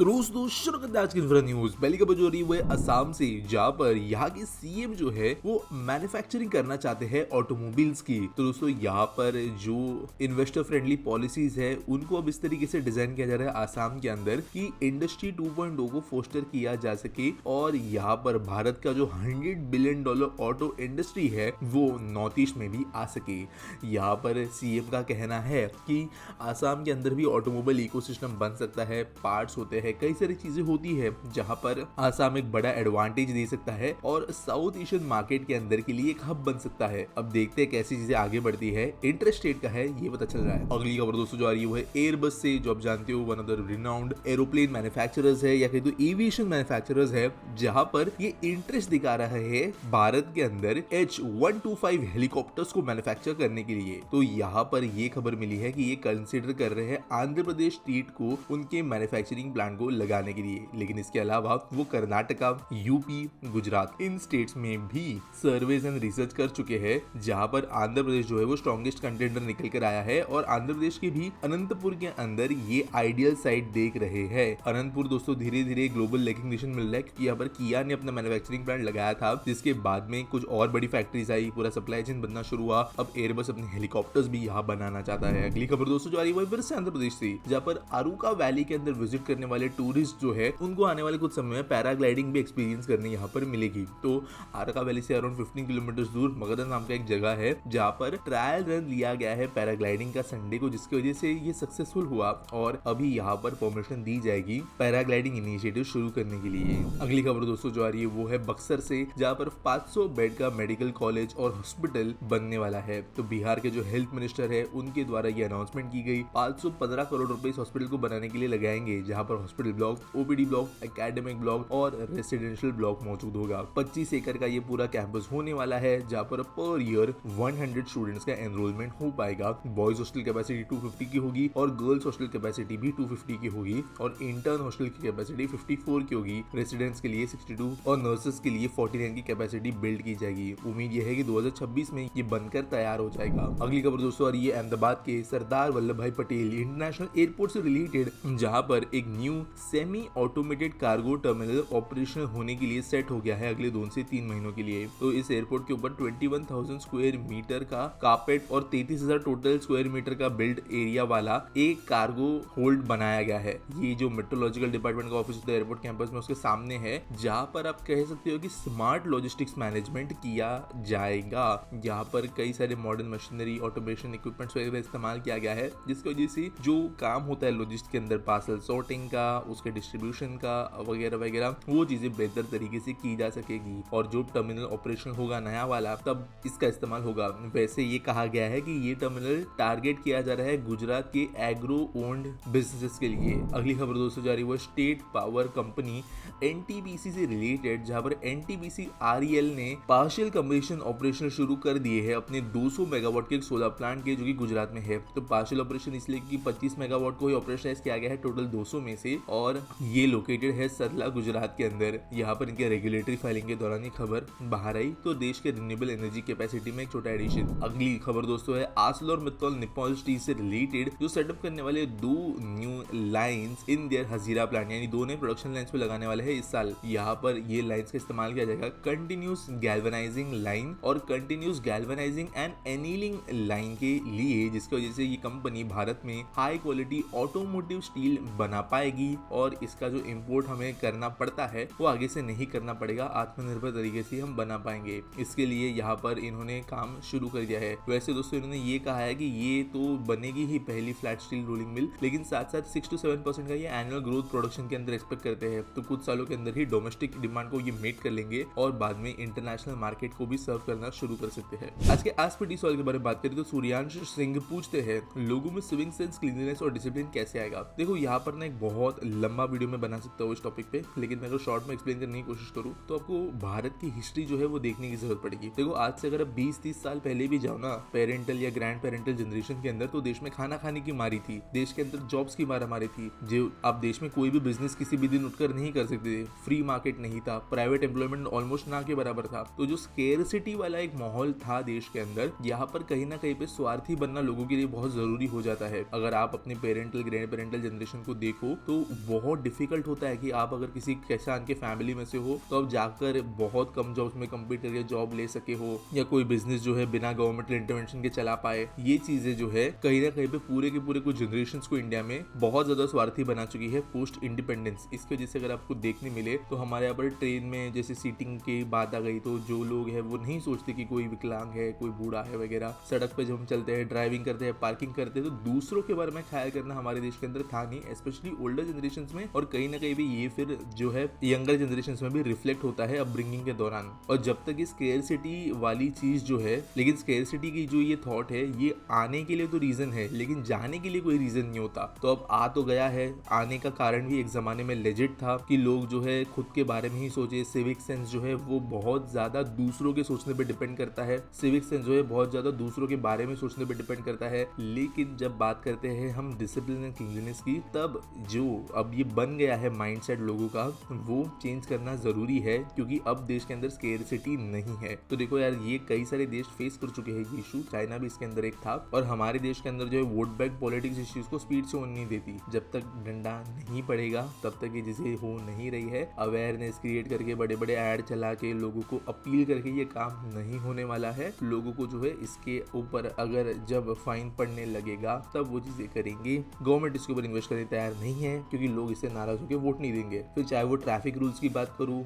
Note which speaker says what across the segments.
Speaker 1: तो दोस्तों शुरू करते हैं आज की इंफ्रा न्यूज। पहली खबर जो रही है वो है असम से, जहाँ पर यहाँ के सीएम जो है वो मैन्युफैक्चरिंग करना चाहते हैं ऑटोमोबाइल्स की। तो दोस्तों यहाँ पर जो इन्वेस्टर फ्रेंडली पॉलिसीज है उनको अब इस तरीके से डिजाइन किया जा रहा है आसाम के अंदर कि इंडस्ट्री 2.0 को फोस्टर किया जा सके और यहाँ पर भारत का जो $100 बिलियन ऑटो इंडस्ट्री है वो नॉर्थ ईस्ट में भी आ सके। यहाँ पर सीएम का कहना है कि आसाम के अंदर भी ऑटोमोबाइल इकोसिस्टम बन सकता है, पार्ट्स होते हैं, कई सारी चीजें होती है जहां पर आसाम एक बड़ा एडवांटेज दे सकता है और साउथ एशियन मार्केट के अंदर के लिए एक हब बन सकता है। अब देखते हैं कैसी चीजें आगे बढ़ती है। इंटरेस्ट रेट का है ये पता चल रहा है। अगली खबर दोस्तों जो आ रही है वो है एयरबस से, जो आप जानते हो one of the renowned aeroplane manufacturers है या कहीं तो एविएशन मैन्युफैक्चरर्स है, जहां पर ये इंटरेस्ट दिखा रहा है भारत के अंदर H-125 हेलीकॉप्टर्स को मैन्युफैक्चर करने के लिए। तो यहाँ पर ये खबर मिली है कि ये कंसिडर कर रहे हैं आंध्र प्रदेश स्टेट को उनके मैन्युफैक्चरिंग प्लांट को लगाने के लिए, लेकिन इसके अलावा वो कर्नाटका, यूपी, गुजरात इन स्टेट्स में भी सर्वेज एंड रिसर्च कर चुके हैं, जहां पर आंध्र प्रदेश जो है वो स्ट्रॉन्गेस्ट कंटेंडर निकल कर आया है और आंध्र प्रदेश के भी अनंतपुर के अंदर ये आइडियल साइट देख रहे हैं। अनंतपुर दोस्तों धीरे धीरे ग्लोबल रिकॉग्निशन मिल रहा है क्योंकि यहाँ पर किया ने अपना मैन्युफैक्चरिंग प्लांट लगाया था, जिसके बाद में कुछ और बड़ी फैक्ट्रीज आई, पूरा सप्लाई चेन बनना शुरू हुआ। अब एयरबस अपने हेलीकॉप्टर्स भी यहाँ बनाना चाहता है। अगली खबर दोस्तों जो आ रही है फिर से आंध्र प्रदेश से, जहाँ पर अरुका वैली के अंदर विजिट करने वाले टूरिस्ट जो है उनको आने वाले कुछ समय में पैराग्लाइडिंग भी एक्सपीरियंस करने यहाँ पर मिलेगी। तो अरुका वैली से अराउंड 15 किलोमीटर दूर मगध नाम का एक जगह है जहाँ पर ट्रायल रन लिया गया है पैराग्लाइडिंग का संडे को, जिसकी वजह से ये सक्सेसफुल हुआ और अभी यहाँ पर परमिशन दी जाएगी पैराग्लाइडिंग इनिशिएटिव शुरू करने के लिए। अगली खबर दोस्तों जो आ रही है वो है बक्सर से, जहाँ पर 500 बेड का मेडिकल कॉलेज और हॉस्पिटल बनने वाला है। तो बिहार के जो हेल्थ मिनिस्टर है उनके द्वारा ये अनाउंसमेंट की गई। 515 करोड़ रुपए इस हॉस्पिटल को बनाने के लिए लगाएंगे, जहां पर hospital block, OPD block, academic block और रेसिडेंशियल ब्लॉक मौजूद होगा। 25 एकड़ का ये पूरा कैंपस होने वाला है, जहां पर पर ईयर 100 स्टूडेंट्स का एनरोलमेंट हो पाएगा। बॉयज हॉस्टल कैपेसिटी 250 की होगी और गर्ल्स हॉस्टल कैपेसिटी भी 250 की होगी और इंटर्न हॉस्टल की कैपेसिटी 54 की होगी। रेसिडेंट्स के लिए 62 और नर्सेस के लिए 49 की कैपेसिटी बिल्ड की जाएगी। उम्मीद यह है कि 2026 में ये बनकर तैयार हो जाएगा। अगली खबर दोस्तों आ रही है अहमदाबाद के सरदार वल्लभ भाई पटेल इंटरनेशनल एयरपोर्ट से रिलेटेड, जहां पर एक new semi automated cargo terminal operation होने के लिए सेट हो गया है अगले 2 से 3 महीनों के लिए। तो इस एयरपोर्ट के ऊपर 21,000 स्क्वायर मीटर का कार्पेट और 33,000 टोटल स्क्वायर मीटर का बिल्ड एरिया वाला एक कार्गो होल्ड बनाया गया है। ये जो मेट्रोलॉजिकल डिपार्टमेंट का ऑफिस होता है एयरपोर्ट कैंपस में उसके सामने है, जहां पर आप कह सकते हो कि स्मार्ट लॉजिस्टिक्स मैनेजमेंट किया जाएगा। यहाँ पर कई सारे मॉडर्न मशीनरी, ऑटोमेशन इक्विपमेंट्स वगैरह इस्तेमाल किया गया है, जिसकी वजह से जो काम होता है लॉजिस्टिक्स के अंदर पार्सल सॉर्टिंग का, उसके डिस्ट्रीब्यूशन का वगैरह वगैरह, वो चीजें बेहतर तरीके से की जा सकेगी। और जो टर्मिनल ऑपरेशन होगा नया वाला तब इसका इस्तेमाल होगा। वैसे ये कहा गया है कि ये टर्मिनल टारगेट किया जा रहा है गुजरात के एग्रो ओन्ड बिजनेसेस के लिए। अगली खबर दोस्तों जा रही है स्टेट पावर कंपनी एनटीपीसी से रिलेटेड, जहां पर एनटीपीसी आरईएल ने पार्शियल कंप्लीशन ऑपरेशन शुरू कर दिए हैं अपने 200 मेगावाट के सोलर प्लांट के, जो कि गुजरात में है। तो पार्शियल ऑपरेशन इसलिए कि 25 मेगावाट को ही ऑपरेशनलाइज किया गया है टोटल 200 में से, और ये लोकेटेड है सरला गुजरात के अंदर। यहाँ पर इनके रेगुलेटरी फाइलिंग के दौरान ये खबर बाहर आई। तो देश के रिन्यूएबल एनर्जी कैपेसिटी में एक छोटा एडिशन। अगली खबर दोस्तों है आर्सेलरमित्तल निप्पॉन स्टील से रिलेटेड, जो सेटअप करने वाले 2 new lines in their Hazira plant, यानी 2 नए प्रोडक्शन लाइंस पे लगाने वाले हैं इस साल। यहाँ पर ये लाइंस का इस्तेमाल किया जाएगा कंटिन्यूस गैल्वेनाइजिंग लाइन और continuous galvanising and annealing line के लिए, जिसकी वजह से ये कंपनी भारत में हाई क्वालिटी ऑटोमोटिव स्टील बना पाएगी और इसका जो इंपोर्ट हमें करना पड़ता है वो आगे से नहीं करना पड़ेगा, आत्मनिर्भर तरीके से हम बना पाएंगे। इसके लिए यहाँ पर इन्होंने काम शुरू कर दिया है। वैसे दोस्तों इन्होंने ये कहा है कि ये तो बनेगी ही पहली फ्लैट स्टील रोलिंग मिल, लेकिन साथ साथ 6 to 7% का ये एनुअल ग्रोथ प्रोडक्शन के अंदर एक्सपेक्ट करते हैं। तो कुछ सालों के अंदर ही डोमेस्टिक डिमांड को ये मीट कर लेंगे और बाद में इंटरनेशनल मार्केट को भी सर्व करना शुरू कर सकते हैं। आज के आस्पिटी सवाल के बारे में बात करें तो सूर्यांश सिंह पूछते हैं लोगों में सिविंग सेंस, क्लीनलीनेस और डिसिप्लिन कैसे आएगा। देखो यहाँ पर ना एक बहुत लंबा वीडियो में बना सकता हूँ इस टॉपिक पे, लेकिन मैं अगर शॉर्ट में एक्सप्लेन करने की कोशिश करूँ तो आपको भारत की हिस्ट्री जो है वो देखने की जरूरत पड़ेगी। देखो आज से अगर 20-30 साल पहले भी जाओ ना पेरेंटल या ग्रैंड पेरेंटल जनरेशन के अंदर, तो देश में खाना खाने की मारी थी, देश के अंदर जॉब्स की मारामारी थी। जो अब देश में कोई भी बिजनेस किसी भी दिन उठकर नहीं कर सकते थे, फ्री मार्केट नहीं था, प्राइवेट एम्प्लॉयमेंट ऑलमोस्ट ना के बराबर था। तो जो स्केर्सिटी वाला एक माहौल था देश के अंदर, यहाँ पर कहीं ना कहीं पे स्वार्थी बनना लोगों के लिए बहुत जरूरी हो जाता है। अगर आप अपने पेरेंटल ग्रैंड पेरेंटल जनरेशन को देखो तो बहुत डिफिकल्ट होता है कि आप अगर किसी किसान के फैमिली में से हो तो आप जाकर बहुत कम जॉब्स में कम्पीट करके जॉब ले सके हो, या कोई बिजनेस जो है बिना गवर्नमेंटल इंटरवेंशन के चला पाए। ये चीजें जो है कहीं ना कहीं पे पूरे के पूरे कुछ जनरेशन को इंडिया में बहुत ज्यादा स्वार्थी बना चुकी है पोस्ट इंडिपेंडेंस। इसकी वजह से अगर आपको देखने मिले तो हमारे यहाँ पर ट्रेन में जैसे सीटिंग की बात आ गई तो जो लोग हैं वो नहीं सोचते कि कोई विकलांग है, कोई बूढ़ा है वगैरह। सड़क पे जब हम चलते हैं, ड्राइविंग करते हैं, पार्किंग करते हैं, तो दूसरों के बारे में ख्याल करना हमारे देश के अंदर था नहीं, स्पेशली ओल्डर जनरेशन में। और कहीं ना कहीं भी ये फिर जो है यंगर जनरेशन में भी रिफ्लेक्ट होता है अपब्रिंगिंग के दौरान। और जब तक ये स्केर्सिटी वाली चीज जो है, लेकिन स्केर्सिटी की जो ये थॉट है ये आने के लिए तो रीजन है लेकिन जाने के लिए कोई रीजन नहीं होता। तो अब आ तो गया है, आने का कारण भी एक जमाने में लेजिट था कि लोग जो है खुद के बारे में ही सोचे। सिविक सेंस जो है वो बहुत ज्यादा दूसरों के सोचने पे डिपेंड करता है। सिविक सेंस जो है बहुत ज्यादा दूसरों के बारे में सोचने पे डिपेंड करता है। लेकिन जब बात करते हैं हम डिसिप्लिन एंड क्लीनलीनेस की, तब जो अब ये बन गया है माइंडसेट लोगों का, वो चेंज करना जरूरी है क्योंकि अब देश के अंदर स्केर्सिटी नहीं है। तो देखो यार, ये कई सारे देश फेस कर चुके हैं ये इशू, चाइना भी इसके अंदर एक था। और हमारे देश के अंदर जो है वोट बैंक पॉलिटिक्स इस चीज को स्पीड से होने नहीं देती। जब तक डंडा नहीं पड़ेगा तब तक ये चीजें हो नहीं रही है। अवेयरनेस क्रिएट करके, बड़े बड़े ऐड चला के, लोगों को अपील करके ये काम नहीं होने वाला है। लोगों को जो है इसके ऊपर अगर जब फाइन पड़ने लगेगा तब वो चीजें करेंगे। गवर्नमेंट इसके ऊपर इन्वेस्ट करने तैयार नहीं है क्योंकि लोग इससे नाराज होकर वोट नहीं देंगे। फिर चाहे वो ट्रैफिक रूल्स की बात करूँ,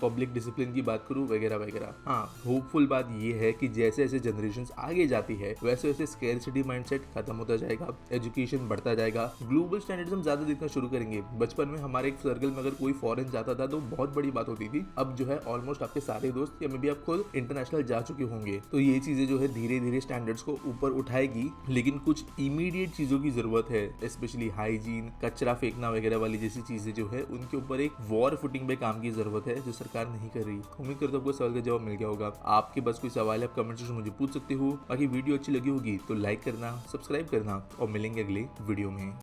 Speaker 1: पब्लिक डिसिप्लिन की बात करूँ वगैरह वगैरह। हाँ, होपफुल बात ये है कि जैसे जैसे जनरेशन आगे जाती है वैसे वैसे स्केर्सिटी माइंडसेट खत्म होता जाएगा, एजुकेशन बढ़ता जाएगा, ग्लोबल स्टैंडर्ड्स हम ज्यादा देखना शुरू करेंगे। बचपन में हमारे एक सर्कल में अगर कोई फॉरेन जाता था तो बहुत बड़ी बात होती थी। अब जो है ऑलमोस्ट आपके सारे दोस्त या मे बी आप खुद इंटरनेशनल जा चुके होंगे। तो ये चीजें जो है धीरे धीरे स्टैंडर्ड्स को ऊपर उठाएगी। लेकिन कुछ इमीडिएट चीजों की जरूरत है, स्पेशली हाइजीन, कचरा फेंकना वगैरह वाली जैसी चीजें जो है उनके ऊपर एक वॉर फुटिंग पे काम की जरूरत है जो सरकार नहीं कर रही। उम्मीद करता हूँ आपको सवाल का जवाब मिल गया होगा। आपके बस कोई सवाल है आप कमेंट सेक्शन में मुझे पूछ सकते हो। बाकी वीडियो अच्छी लगी होगी तो लाइक करना, सब्सक्राइब करना और मिलेंगे अगले वीडियो में।